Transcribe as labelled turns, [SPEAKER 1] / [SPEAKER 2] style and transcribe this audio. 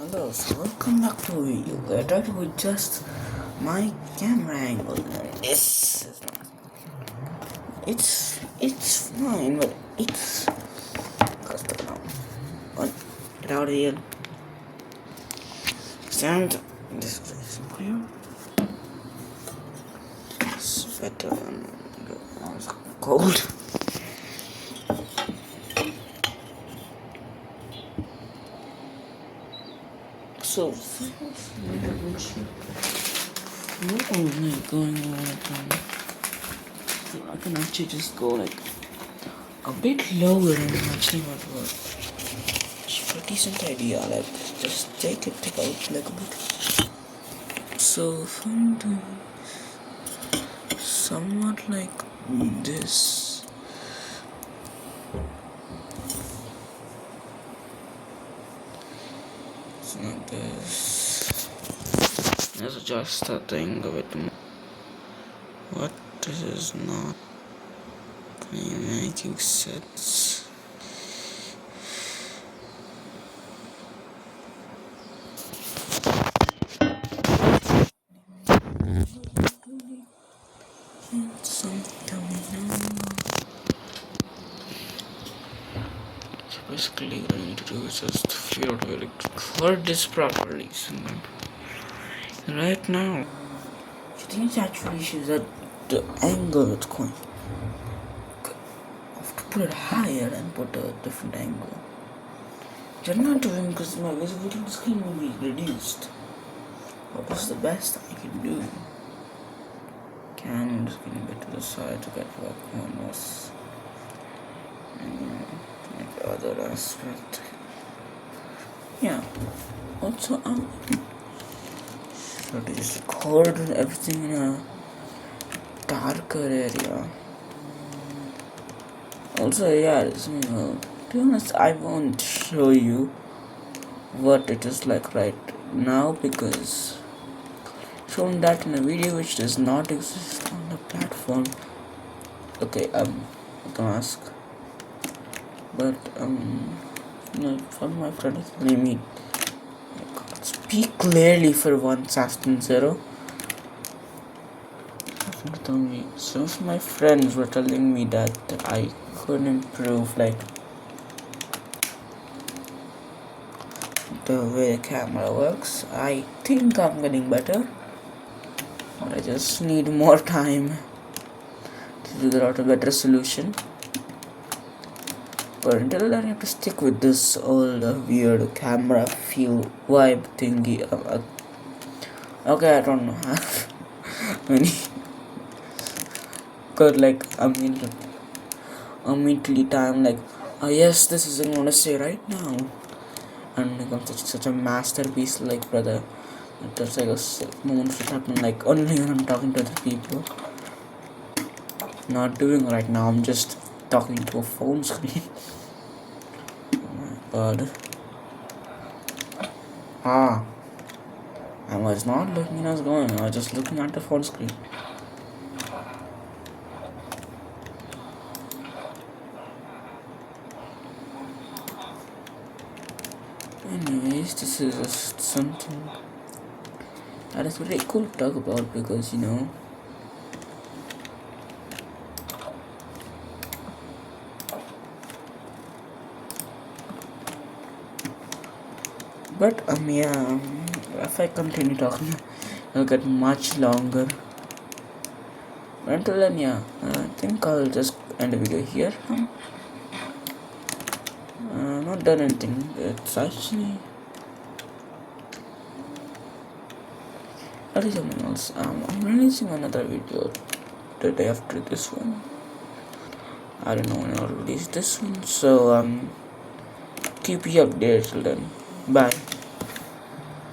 [SPEAKER 1] Hello, so welcome back to a video where I talk with just my camera angle. This is not. It's fine, but it's custom now. What? Get out of here. Stand this place for you. Sweater and it's cold. So, what was going on? So I can actually just go like a bit lower and actually not work. It's a decent idea, like just take it out like a bit. So if I'm doing somewhat like this. It's like this. Let's adjust that thing a bit more. What? This is not making sense. So basically what I need to do is just figure out where to record this properly. So right now, I think it's actually shows that the angle it's going. I have to put it higher and put a different angle. Which I'm not doing because my visibility on the screen will be reduced. What is the best I can do? I'm just getting a bit to the side to get what one was. Like the other aspect. Yeah. Also, should I just record everything in a darker area? Also, yeah, to be honest, I won't show you what it is like right now because shown that in a video which does not exist on the platform. Okay, I'm gonna ask, but from my friend is telling me speak clearly for once, Aston Zero. Some of my friends were telling me that I could improve like the way the camera works. I think I'm getting better, but I just need more time to figure out a better solution. But until then, I have to stick with this old weird camera feel vibe thingy. Okay, I don't know how many. Got like immediately time like, oh yes, this is what I'm gonna say right now, and it becomes such a masterpiece. Like brother, that's like a moment to happen like only when I'm talking to other people. Not doing right now. I'm just talking to a phone screen. Oh my god. I was not looking at what's going on. I was just looking at the phone screen. Anyways, this is just something that is very cool to talk about because but yeah, if I continue talking it'll get much longer. But until then, yeah, I think I'll just end the video here. Not done anything. It's actually that is something else. I'm releasing another video the day after this one. I don't know when I'll release this one, so keep you updated till then. Bye.